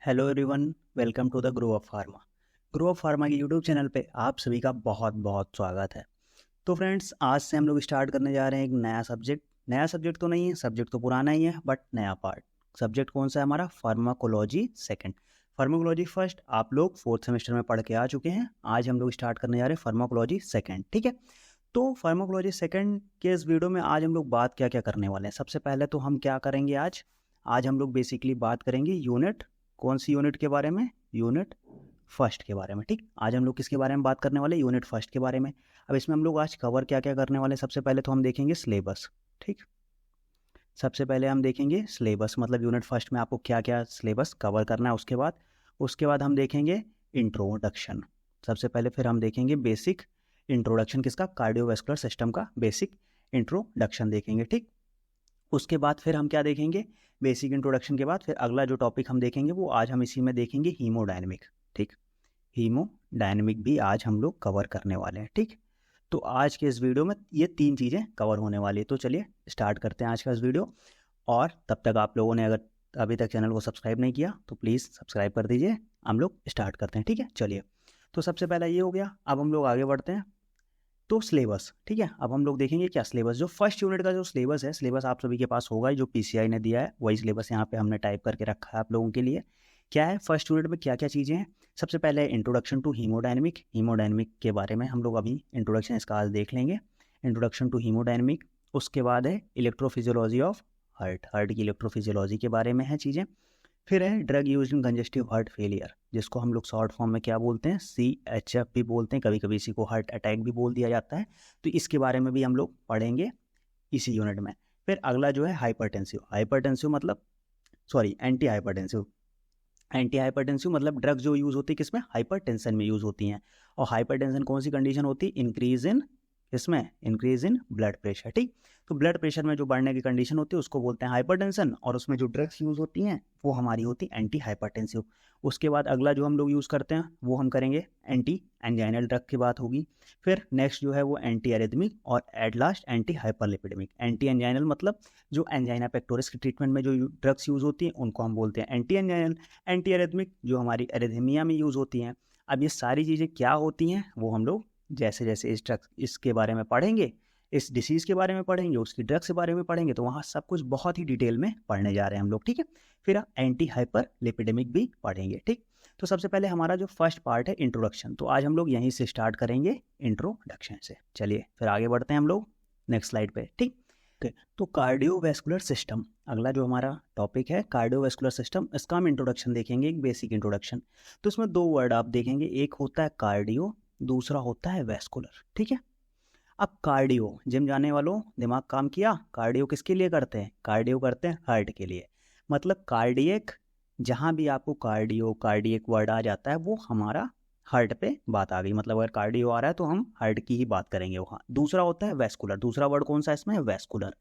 Hello everyone, welcome to the grow up pharma. Grow up pharma के YouTube channel पे आप सभी का बहुत बहुत स्वागत है। तो फ्रेंड्स, आज से हम लोग स्टार्ट करने जा रहे हैं एक नया सब्जेक्ट। नया सब्जेक्ट तो नहीं है, सब्जेक्ट तो पुराना ही है, बट नया पार्ट। सब्जेक्ट कौन सा है हमारा? Pharmacology second. फार्माकोलॉजी फर्स्ट आप लोग फोर्थ सेमेस्टर में पढ़ के आ चुके हैं। आज हम लोग स्टार्ट करने जा रहे हैं फार्माकोलॉजी सेकंड, ठीक है। तो फार्माकोलॉजी सेकंड के इस वीडियो में आज हम लोग बात क्या क्या करने वाले हैं। सबसे पहले तो हम क्या करेंगे, आज हम लोग बेसिकली बात करेंगे यूनिट, कौन सी यूनिट के बारे में? यूनिट फर्स्ट के बारे में, ठीक। आज हम लोग किसके बारे में बात करने वाले? यूनिट फर्स्ट के बारे में। अब इसमें हम लोग आज कवर क्या क्या करने वाले हैं? सबसे पहले तो हम देखेंगे सिलेबस, ठीक। सबसे पहले हम देखेंगे सिलेबस, मतलब यूनिट फर्स्ट में आपको क्या क्या सिलेबस कवर करना है। उसके बाद हम देखेंगे इंट्रोडक्शन सबसे पहले। फिर हम देखेंगे बेसिक इंट्रोडक्शन, किसका? कार्डियोवैस्कुलर सिस्टम का बेसिक इंट्रोडक्शन देखेंगे, ठीक। उसके बाद फिर हम क्या देखेंगे? बेसिक इंट्रोडक्शन के बाद फिर अगला जो टॉपिक हम देखेंगे वो आज हम इसी में देखेंगे हीमोडायनेमिक, ठीक। हीमोडायनेमिक भी आज हम लोग कवर करने वाले हैं, ठीक। तो आज के इस वीडियो में ये तीन चीज़ें कवर होने वाली है। तो चलिए स्टार्ट करते हैं आज का इस वीडियो। और तब तक आप लोगों ने अगर अभी तक चैनल को सब्सक्राइब नहीं किया तो प्लीज़ सब्सक्राइब कर दीजिए। हम लोग स्टार्ट करते हैं, ठीक है। चलिए, तो सबसे पहला ये हो गया। अब हम लोग आगे बढ़ते हैं। तो सिलेबस, ठीक है। अब हम लोग देखेंगे क्या सिलेबस, जो फर्स्ट यूनिट का जो सिलेबस है, सिलेबस आप सभी के पास होगा, जो पीसीआई ने दिया है वही सिलेबस यहाँ पे हमने टाइप करके रखा है आप लोगों के लिए। क्या है फर्स्ट यूनिट में, क्या क्या चीज़ें हैं? सबसे पहले इंट्रोडक्शन टू हीमोडायनेमिक। हीमोडायनेमिक के बारे में हम लोग अभी इंट्रोडक्शन इसका आज देख लेंगे, इंट्रोडक्शन टू हीमोडायनेमिक। उसके बाद है इलेक्ट्रोफिजियोलॉजी ऑफ हार्ट की इलेक्ट्रोफिजियोलॉजी के बारे में है चीज़ें। फिर है drug use in congestive heart failure, जिसको हम लोग शॉर्ट फॉर्म में क्या बोलते हैं? CHF भी बोलते हैं, कभी कभी इसी को हार्ट अटैक भी बोल दिया जाता है। तो इसके बारे में भी हम लोग पढ़ेंगे इसी यूनिट में। फिर अगला जो है हाइपरटेंसिव। हाइपरटेंसिव मतलब एंटी हाइपरटेंसिव। एंटी हाइपरटेंसिव मतलब ड्रग जो यूज़ होती है किसमें? हाइपरटेंशन में यूज़ होती हैं। और हाइपरटेंशन कौन सी कंडीशन होती है? इंक्रीज इन, इसमें इंक्रीज इन ब्लड प्रेशर, ठीक। तो ब्लड प्रेशर में जो बढ़ने की कंडीशन होती है उसको बोलते हैं हाइपरटेंशन, और उसमें जो ड्रग्स यूज़ होती हैं वो हमारी होती है एंटी हाइपरटेंसिव। उसके बाद अगला जो हम लोग यूज़ करते हैं वो हम करेंगे एंटी एंजाइनल ड्रग की बात होगी। फिर नेक्स्ट जो है वो एंटी एरिथमिक, और at last anti hyperlipidemic. Anti anginal मतलब जो एंजाइना पेक्टोरिस के ट्रीटमेंट में जो ड्रग्स यूज़ होती हैं उनको हम बोलते हैं एंटी एंजाइनल। एंटी एरिथमिक जो हमारी एरिथमिया में यूज़ होती हैं। अब ये सारी चीज़ें क्या होती हैं वो हम लोग जैसे जैसे इस ड्रग्स इसके बारे में पढ़ेंगे, इस डिसीज़ के बारे में पढ़ेंगे, उसकी ड्रग्स के बारे में पढ़ेंगे, तो वहाँ सब कुछ बहुत ही डिटेल में पढ़ने जा रहे हैं हम लोग, ठीक है। फिर एंटी हाइपर लिपिडेमिक भी पढ़ेंगे, ठीक। तो सबसे पहले हमारा जो फर्स्ट पार्ट है इंट्रोडक्शन, तो आज हम लोग यहीं से स्टार्ट करेंगे इंट्रोडक्शन से। चलिए फिर आगे बढ़ते हैं हम लोग नेक्स्ट स्लाइड पे, ठीक। तो कार्डियोवैस्कुलर सिस्टम अगला जो हमारा टॉपिक है, कार्डियोवैस्कुलर सिस्टम। इसका हम इंट्रोडक्शन देखेंगे, एक बेसिक इंट्रोडक्शन। तो इसमें दो वर्ड आप देखेंगे, एक होता है कार्डियो, दूसरा होता है वैस्कुलर, ठीक है। अब कार्डियो, जिम जाने वालों दिमाग काम किया, कार्डियो किसके लिए करते हैं? कार्डियो करते हैं हार्ट के लिए। मतलब कार्डियक, जहाँ भी आपको कार्डियो कार्डियक वर्ड आ जाता है वो हमारा हार्ट पे बात आ गई। मतलब अगर कार्डियो आ रहा है तो हम हार्ट की ही बात करेंगे वहाँ। दूसरा होता है वैस्कुलर, दूसरा वर्ड कौन सा इसमें है? वैस्कुलर।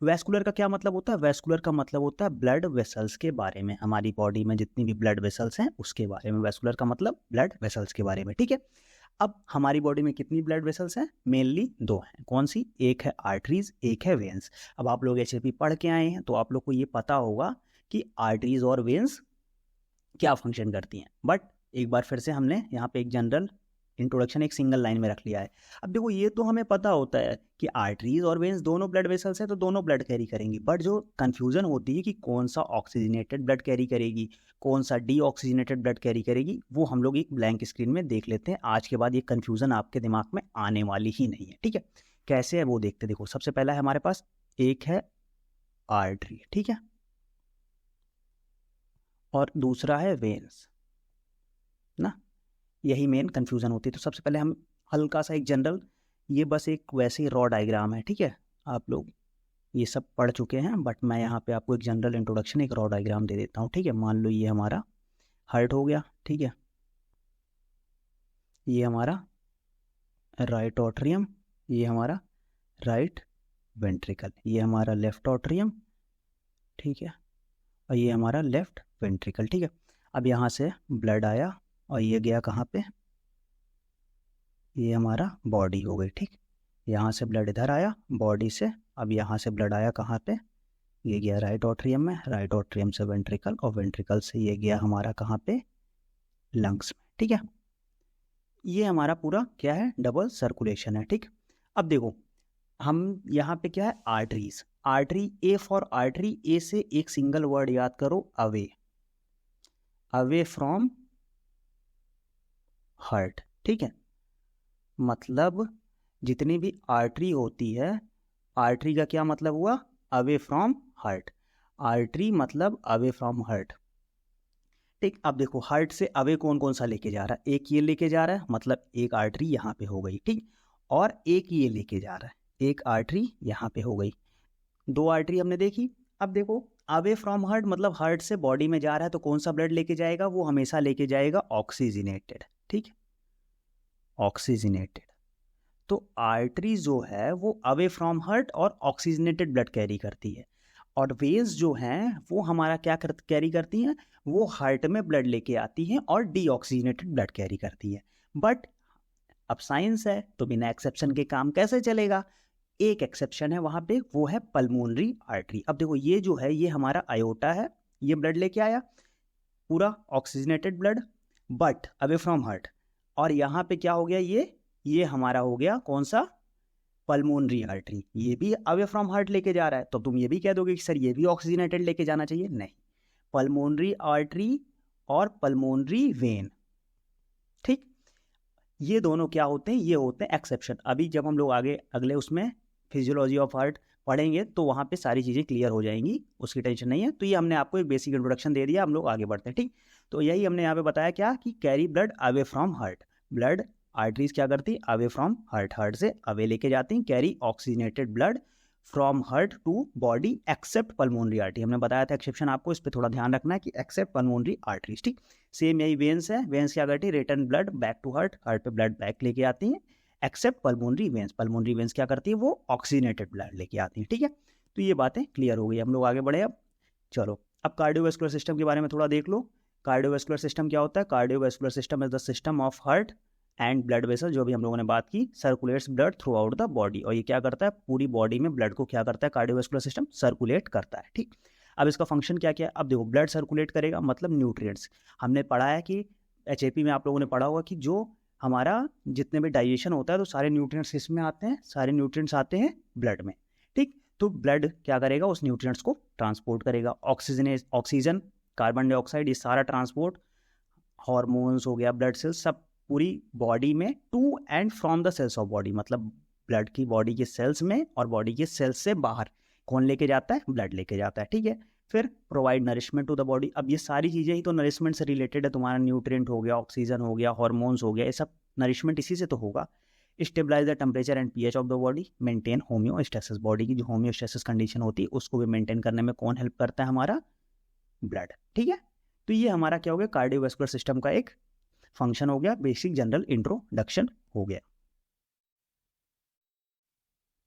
वैस्कुलर का क्या मतलब होता है? वैस्कुलर का मतलब होता है ब्लड वेसल्स के बारे में, हमारी बॉडी में जितनी भी ब्लड वेसल्स हैं उसके बारे में। वैस्कुलर का मतलब ब्लड वेसल्स के बारे में, ठीक है। अब हमारी बॉडी में कितनी ब्लड वेसल्स हैं? मेनली दो हैं। कौन सी? एक है आर्टरीज, एक है वेन्स। अब आप लोग एचएपी पढ़ के आए हैं तो आप लोग को ये पता होगा कि आर्टरीज और वेन्स क्या फंक्शन करती हैं, बट एक बार फिर से हमने यहाँ पे एक जनरल इंट्रोडक्शन एक सिंगल लाइन में रख लिया है। अब देखो, ये तो हमें पता होता है कि आर्टरीज और वेन्स दोनों ब्लड वेसल्स हैं तो दोनों ब्लड कैरी करेंगी, बट जो कंफ्यूजन होती है कि कौन सा ऑक्सीजनेटेड ब्लड कैरी करेगी, कौन सा डीऑक्सीजनेटेड ब्लड कैरी करेगी, वो हम लोग एक ब्लैंक स्क्रीन में देख लेते हैं। आज के बाद ये कंफ्यूजन आपके दिमाग में आने वाली ही नहीं है, ठीक है। कैसे है वो देखते। देखो, सबसे पहला है हमारे पास, एक है आर्टरी, ठीक है, और दूसरा है वेन्स ना। यही मेन कंफ्यूजन होती है। तो सबसे पहले हम हल्का सा एक जनरल, ये बस एक वैसे ही रॉ डायग्राम है, ठीक है। आप लोग ये सब पढ़ चुके हैं, बट मैं यहाँ पे आपको एक जनरल इंट्रोडक्शन, एक रॉ डायग्राम दे देता हूँ, ठीक है। मान लो ये हमारा हार्ट हो गया, ठीक है। ये हमारा राइट ऑट्रियम, ये हमारा राइट वेंट्रिकल, ये हमारा लेफ्ट ऑट्रियम, ठीक है, और ये हमारा लेफ्ट वेंट्रिकल, ठीक है। अब यहाँ से ब्लड आया और ये गया कहाँ पे? ये हमारा बॉडी हो गई, ठीक। यहाँ से ब्लड इधर आया बॉडी से, अब यहाँ से ब्लड आया कहाँ पे? ये गया राइट ऑट्रियम में, राइट ऑट्रियम से वेंट्रिकल, और वेंट्रिकल से ये गया हमारा कहाँ पे, लंग्स में। ठीक है, ये हमारा पूरा क्या है, डबल सर्कुलेशन है। ठीक, अब देखो हम यहाँ पे क्या है, arteries, artery, A for artery, A से एक सिंगल वर्ड याद करो, अवे, अवे फ्रॉम हार्ट। ठीक है, मतलब जितनी भी आर्टरी होती है, आर्टरी का क्या मतलब हुआ, अवे फ्रॉम हार्ट, आर्टरी मतलब अवे फ्रॉम हार्ट। ठीक, अब देखो हार्ट से अवे कौन कौन सा लेके जा रहा है, एक ये लेके जा रहा है, मतलब एक आर्टरी यहाँ पे हो गई। ठीक, और एक ये लेके जा रहा है, एक आर्टरी यहाँ पे हो गई, दो आर्टरी हमने देखी। अब देखो अवे फ्रॉम हार्ट मतलब हार्ट से बॉडी में जा रहा है, तो कौन सा ब्लड लेके जाएगा, वो हमेशा लेके जाएगा ऑक्सीजनेटेड। ठीक, ऑक्सीजनेटेड। तो आर्टरी जो है वो अवे फ्रॉम हार्ट और ऑक्सीजनेटेड ब्लड कैरी करती है, और वेन्स जो हैं वो हमारा क्या कैरी करती हैं, वो हार्ट में ब्लड लेके आती हैं और डीऑक्सीजनेटेड ब्लड कैरी करती है। बट अब साइंस है तो बिना एक्सेप्शन के काम कैसे चलेगा, एक एक्सेप्शन है वहां पे, वो है पल्मोनरी आर्टरी। अब देखो ये जो है, ये हमारा आयोटा है, ये ब्लड लेके आया पूरा oxygenated blood, but away from heart, और यहाँ पे क्या हो गया, ये हमारा हो गया कौन सा, पल्मोनरी आर्टरी, ये भी अवे फ्रॉम हार्ट लेके जा रहा है। तो तुम ये भी कह दोगे कि सर ये भी ऑक्सीजनेटेड लेके जाना चाहिए, नहीं, पल्मोनरी आर्टरी और पल्मोनरी वेन, ठीक, ये दोनों क्या होते हैं, ये होते हैं एक्सेप्शन। अभी जब हम लोग आगे अगले उसमें फिजियोलॉजी ऑफ हार्ट पढ़ेंगे तो वहाँ पे सारी चीज़ें क्लियर हो जाएंगी, उसकी टेंशन नहीं है। तो ये हमने आपको एक बेसिक इंट्रोडक्शन दे दिया, हम लोग आगे बढ़ते हैं। ठीक, तो यही हमने यहाँ पे बताया क्या, कि carry blood away from heart, blood arteries क्या करती, अवे फ्रॉम हार्ट, हार्ट से अवे लेके जाती हैं, carry oxygenated blood from heart to body except pulmonary artery. हमने बताया था एक्सेप्शन आपको, इस पर थोड़ा ध्यान रखना है कि एक्सेप्ट पल्मोनरी आर्टरीज। ठीक, सेम यही वेन्स है, वेन्स क्या करती है, return blood back to heart, heart पे ब्लड बैक लेके आती हैं, except pulmonary veins, pulmonary veins क्या करती है, वो ऑक्सीजनेटेड ब्लड लेके आती हैं। ठीक है, तो ये बातें क्लियर हो गई, हम लोग आगे बढ़े। अब चलो, अब कार्डियोवैस्कुलर सिस्टम के बारे में थोड़ा देख लो। कार्डियोवैस्कुलर सिस्टम क्या होता है, cardiovascular system is the system of heart and blood vessel, जो भी हम लोगों ने बात की, circulates blood through out the body, और ये क्या करता है, पूरी बॉडी में ब्लड को क्या करता है, कार्डियोवैस्कुलर सिस्टम सर्कुलेट करता है। ठीक, अब इसका फंक्शन क्या क्या है, अब देखो ब्लड सर्कुलेट करेगा मतलब न्यूट्रिएंट्स, हमने पढ़ा है कि एचएपी में आप लोगों ने पढ़ा होगा कि जो हमारा जितने भी डाइजेशन होता है तो सारे न्यूट्रिएंट्स इसमें आते हैं, सारे न्यूट्रिएंट्स आते हैं ब्लड में। ठीक, तो ब्लड क्या करेगा, उस न्यूट्रिएंट्स को ट्रांसपोर्ट करेगा, ऑक्सीजन, कार्बन डाइऑक्साइड, ये सारा ट्रांसपोर्ट, हार्मोन्स हो गया, ब्लड सेल्स, सब पूरी बॉडी में to and from the cells of body, मतलब ब्लड की बॉडी के सेल्स में और बॉडी के सेल्स से बाहर कौन लेके जाता है, ब्लड लेके जाता है। ठीक है, फिर provide nourishment to the body. अब ये सारी चीज़ें ही तो नरिशमेंट से रिलेटेड है, तुम्हारा न्यूट्रिएंट हो गया, ऑक्सीजन हो गया, हार्मोन्स हो गया, ये सब नरिशमेंट इसी से तो होगा। Stabilize the temperature and pH of the body, maintain homeostasis, body की जो होम्योस्टेसिस कंडीशन होती है उसको भी मेंटेन करने में कौन हेल्प करता है, हमारा ब्लड। ठीक है, तो ये हमारा क्या हो गया, कार्डियोवैस्कुलर सिस्टम का एक फंक्शन हो गया, बेसिक जनरल इंट्रोडक्शन हो गया।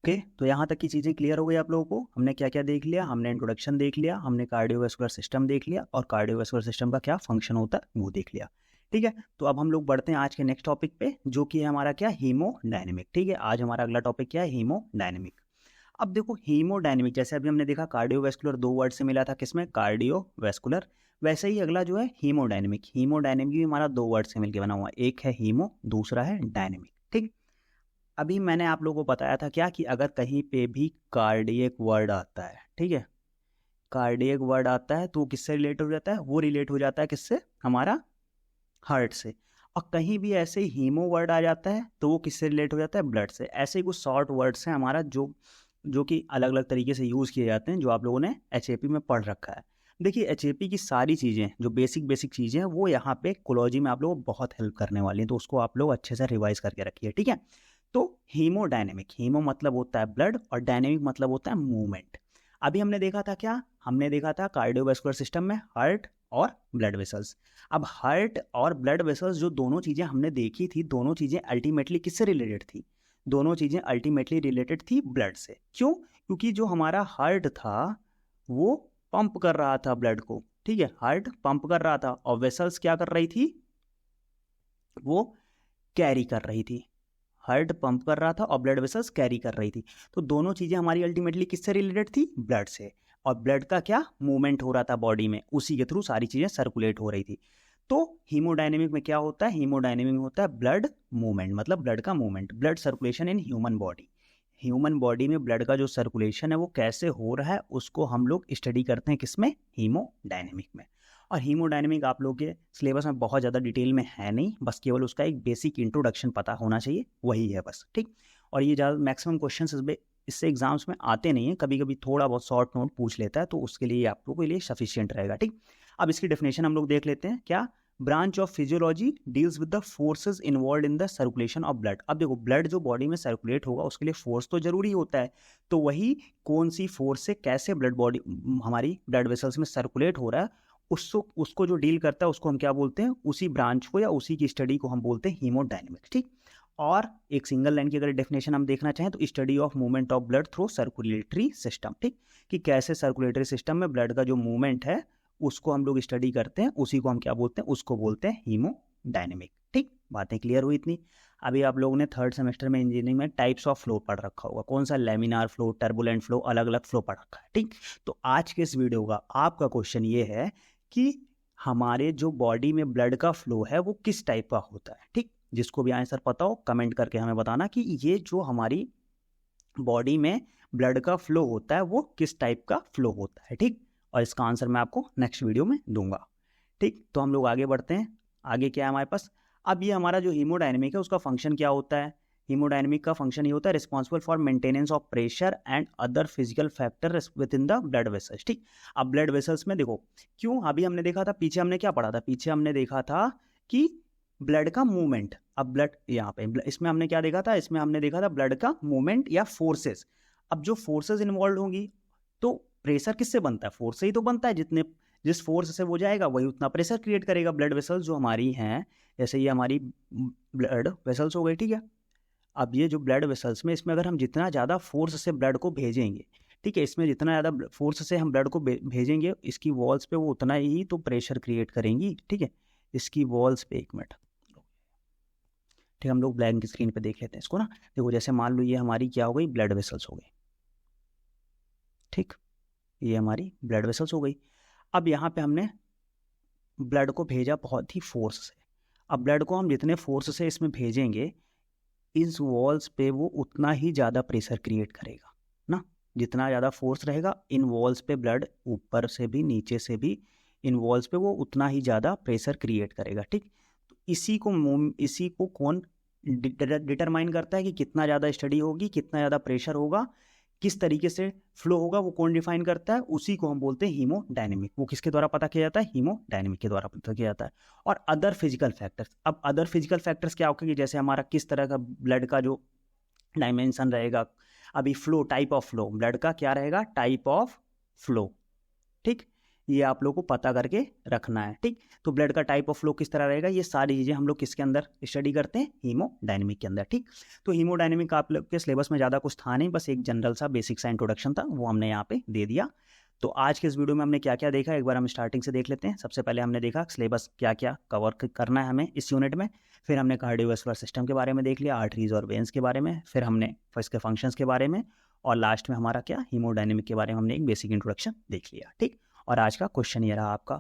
ओके, तो यहाँ तक की चीज़ें क्लियर हो गई आप लोगों को, हमने क्या क्या देख लिया, हमने इंट्रोडक्शन देख लिया, हमने कार्डियोवैस्कुलर सिस्टम देख लिया, और कार्डियोवैस्कुलर सिस्टम का क्या फंक्शन होता है वो देख लिया। ठीक है, तो अब हम लोग बढ़ते हैं आज के नेक्स्ट टॉपिक पे, जो कि है हमारा क्या, हीमोडायनेमिक। ठीक है, आज हमारा अगला टॉपिक क्या है, हीमोडायनेमिक। अब देखो हीमोडायनेमिक, जैसे अभी हमने देखा कार्डियोवैस्कुलर दो वर्ड से मिला था, किसमें, कार्डियोवैस्कुलर, वैसे ही अगला जो है हीमोडायनेमिक, हीमोडायनेमिक भी हमारा दो वर्ड से मिलकर बना हुआ, एक है हीमो, दूसरा है डायनेमिक। ठीक, अभी मैंने आप लोगों को बताया था क्या, कि अगर कहीं पे भी कार्डियक वर्ड आता है, ठीक है, कार्डियक वर्ड आता है तो वो किससे रिलेट हो जाता है, वो रिलेट हो जाता है किससे, हमारा हार्ट से। और कहीं भी ऐसे ही हीमो वर्ड आ जाता है तो वो किससे रिलेट हो जाता है, ब्लड से। ऐसे ही कुछ शॉर्ट वर्ड्स हैं हमारा जो कि अलग अलग तरीके से यूज़ किए जाते हैं, जो आप लोगों ने एचएपी में पढ़ रखा है। देखिए एचएपी की सारी चीज़ें जो बेसिक चीज़ें हैं वो यहाँ पे कोलॉजी में आप लोगों को बहुत हेल्प करने वाली हैं, तो उसको आप लोग अच्छे से रिवाइज करके रखिए। ठीक है, तो हीमोडायनेमिक, हीमो मतलब होता है ब्लड और डायनेमिक मतलब होता है मूवमेंट। अभी हमने देखा था क्या, हमने देखा था कार्डियोवैस्कुलर सिस्टम में हार्ट और ब्लड वेसल्स। अब हार्ट और ब्लड वेसल्स जो दोनों चीज़ें हमने देखी थी, दोनों चीज़ें अल्टीमेटली किससे रिलेटेड थी, दोनों चीज़ें अल्टीमेटली रिलेटेड थी ब्लड से। क्यों, क्योंकि जो हमारा हार्ट था वो पंप कर रहा था ब्लड को, ठीक है, हार्ट पंप कर रहा था, और वेसल्स क्या कर रही थी, वो कैरी कर रही थी। हार्ट पंप कर रहा था और ब्लड वेसल्स कैरी कर रही थी, तो दोनों चीज़ें हमारी अल्टीमेटली किससे रिलेटेड थी, ब्लड से। और ब्लड का क्या मूवमेंट हो रहा था बॉडी में, उसी के थ्रू सारी चीज़ें सर्कुलेट हो रही थी। तो हीमोडायनेमिक में क्या होता है, हीमोडायनेमिक में होता है ब्लड मूवमेंट, मतलब ब्लड का movement, blood circulation in human body. Human body में ब्लड का जो सर्कुलेशन है वो कैसे हो रहा है उसको हम लोग स्टडी करते हैं किसमें, हीमोडायनेमिक में। और हीमोडायनेमिक आप लोग के सिलेबस में बहुत ज़्यादा डिटेल में है नहीं, बस केवल उसका एक बेसिक इंट्रोडक्शन पता होना चाहिए, वही है बस, ठीक। और ये ज़्यादा मैक्सिमम क्वेश्चन इससे एग्जाम्स में आते नहीं हैं, कभी कभी थोड़ा बहुत शॉर्ट नोट पूछ लेता है, तो उसके लिए आप लोगों के लिए सफिशियंट रहेगा, ठीक। अब इसकी डेफिनेशन हम लोग देख लेते हैं, क्या, branch of physiology deals with the forces involve in the circulation of blood. अब देखो ब्लड जो बॉडी में सर्कुलेट होगा उसके लिए फोर्स तो जरूरी होता है, तो वही कौन सी फोर्स से कैसे ब्लड बॉडी हमारी ब्लड वेसल्स में सर्कुलेट हो रहा है उसको जो डील करता है उसको हम क्या बोलते हैं, उसी ब्रांच को या उसी की स्टडी को हम बोलते हैं हीमोडायनेमिक्स, ठीक। और एक सिंगल लाइन की अगर डेफिनेशन हम देखना चाहें तो study of movement of blood through circulatory system, ठीक, कि कैसे सर्कुलेटरी सिस्टम में ब्लड का जो मूवमेंट है उसको हम लोग स्टडी करते हैं, उसी को हम क्या बोलते हैं, उसको बोलते हैं हीमोडायनेमिक, ठीक। बातें क्लियर हुई इतनी। अभी आप लोगों ने थर्ड सेमेस्टर में इंजीनियरिंग में टाइप्स ऑफ फ्लो पढ़ रखा होगा, कौन सा, लेमिनार फ्लो, टर्बुलेंट फ्लो, अलग अलग फ्लो पढ़ रखा है, ठीक। तो आज के इस वीडियो का आपका क्वेश्चन ये है कि हमारे जो बॉडी में ब्लड का फ्लो है वो किस टाइप का होता है, ठीक। जिसको भी आंसर पता हो कमेंट करके हमें बताना कि ये जो हमारी बॉडी में ब्लड का फ्लो होता है वो किस टाइप का फ्लो होता है, ठीक। और इसका आंसर मैं आपको नेक्स्ट वीडियो में दूंगा, ठीक। तो हम लोग आगे बढ़ते हैं। आगे क्या है हमारे पास, अब ये हमारा जो हीमोडायनेमिक है उसका फंक्शन क्या होता है। हीमोडायनेमिक का फंक्शन ये होता है responsible for maintenance of pressure and other physical factor with in the blood vessels, ठीक। अब ब्लड वेसल्स में देखो, क्यों, अभी हमने देखा था, पीछे हमने क्या पढ़ा था, पीछे हमने देखा था कि ब्लड का मूवमेंट। अब ब्लड यहाँ पे इसमें हमने क्या देखा था, इसमें हमने देखा था ब्लड का मूवमेंट या फोर्सेस। अब जो फोर्सेस इन्वॉल्व होंगी तो प्रेशर किससे बनता है, फोर्स से ही तो बनता है, जिस फोर्स से वो जाएगा वही उतना प्रेशर क्रिएट करेगा। ब्लड वेसल्स जो हमारी हैं, जैसे ये हमारी ब्लड वेसल्स हो गई, ठीक है। अब ये जो ब्लड वेसल्स में, इसमें अगर हम जितना ज़्यादा फोर्स से ब्लड को भेजेंगे, ठीक है, इसमें जितना ज़्यादा फोर्स से हम ब्लड को भेजेंगे इसकी वॉल्स पे वो उतना ही तो प्रेशर क्रिएट करेंगी, ठीक है। इसकी वॉल्स पे, एक मिनट, ठीक, हम लोग ब्लैंक स्क्रीन पे देख लेते हैं इसको ना। देखो जैसे मान लो ये हमारी क्या हो गई, ब्लड वेसल्स हो गई, ठीक, ये हमारी ब्लड वेसल्स हो गई। अब यहाँ पे हमने ब्लड को भेजा बहुत ही फोर्स से। अब ब्लड को हम जितने फोर्स से इसमें भेजेंगे इस वॉल्स पे वो उतना ही ज़्यादा प्रेशर क्रिएट करेगा ना। जितना ज़्यादा फोर्स रहेगा इन वॉल्स पे, ब्लड ऊपर से भी नीचे से भी इन वॉल्स पे वो उतना ही ज़्यादा प्रेशर क्रिएट करेगा, ठीक। तो इसी को कौन डिटरमाइन करता है कि कितना ज़्यादा स्टडी होगी, कितना ज़्यादा प्रेशर होगा, किस तरीके से फ्लो होगा, वो कौन डिफाइन करता है, उसी को हम बोलते हैं हीमोडायनेमिक। वो किसके द्वारा पता किया जाता है, हीमोडायनेमिक के द्वारा पता किया जाता है। और अदर फिजिकल फैक्टर्स, अब अदर फिजिकल फैक्टर्स क्या होगा कि जैसे हमारा किस तरह का ब्लड का जो डायमेंशन रहेगा, अभी flow, type of flow, blood का क्या रहेगा, टाइप ऑफ फ्लो, ठीक, ये आप लोग को पता करके रखना है, ठीक। तो ब्लड का टाइप ऑफ फ्लो किस तरह रहेगा, ये सारी चीज़ें हम लोग किसके अंदर स्टडी करते हैं, हीमोडायनेमिक के अंदर, ठीक। तो हीमोडायनेमिक आप लोग के सिलेबस में ज़्यादा कुछ था नहीं, बस एक जनरल सा बेसिक सा इंट्रोडक्शन था, वो हमने यहाँ पे दे दिया। तो आज के इस वीडियो में हमने क्या क्या देखा, एक बार हम स्टार्टिंग से देख लेते हैं। सबसे पहले हमने देखा सिलेबस क्या क्या कवर करना है हमें इस यूनिट में, फिर हमने कार्डियोवैस्कुलर सिस्टम के बारे में देख लिया, आर्टरीज और वेन्स के बारे में, फिर हमने इसके फंक्शंस के बारे में, और लास्ट में हमारा क्या, हीमोडायनेमिक के बारे में हमने एक बेसिक इंट्रोडक्शन देख लिया, ठीक। और आज का क्वेश्चन ये रहा आपका,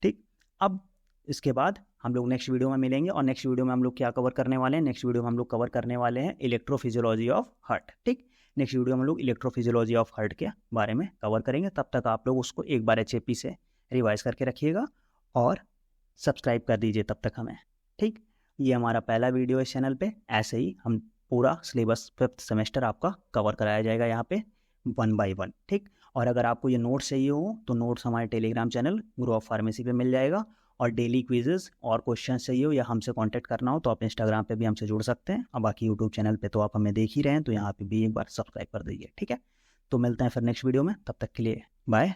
ठीक। अब इसके बाद हम लोग नेक्स्ट वीडियो में मिलेंगे, और नेक्स्ट वीडियो में हम लोग क्या कवर करने वाले हैं, नेक्स्ट वीडियो में हम लोग कवर करने वाले हैं इलेक्ट्रोफिजियोलॉजी ऑफ हार्ट, ठीक। नेक्स्ट वीडियो में हम लोग इलेक्ट्रोफिजियोलॉजी ऑफ हार्ट के बारे में कवर करेंगे। तब तक आप लोग उसको एक बार HAP से रिवाइज करके रखिएगा और सब्सक्राइब कर दीजिए तब तक हमें, ठीक। ये हमारा पहला वीडियो है चैनल पे, ऐसे ही हम पूरा सिलेबस 5th सेमेस्टर आपका कवर कराया जाएगा यहाँ पे 1 by 1, ठीक। और अगर आपको ये नोट्स चाहिए हो तो नोट्स हमारे Telegram channel grow of pharmacy पे मिल जाएगा, और डेली क्विजेस और क्वेश्चन चाहिए हो या हमसे कांटेक्ट करना हो तो आप इंस्टाग्राम पे भी हमसे जुड़ सकते हैं, और बाकी यूट्यूब चैनल पे तो आप हमें देख ही रहे हैं, तो यहाँ पे भी एक बार सब्सक्राइब कर दीजिए, ठीक है। तो मिलते हैं फिर नेक्स्ट वीडियो में, तब तक के लिए बाय।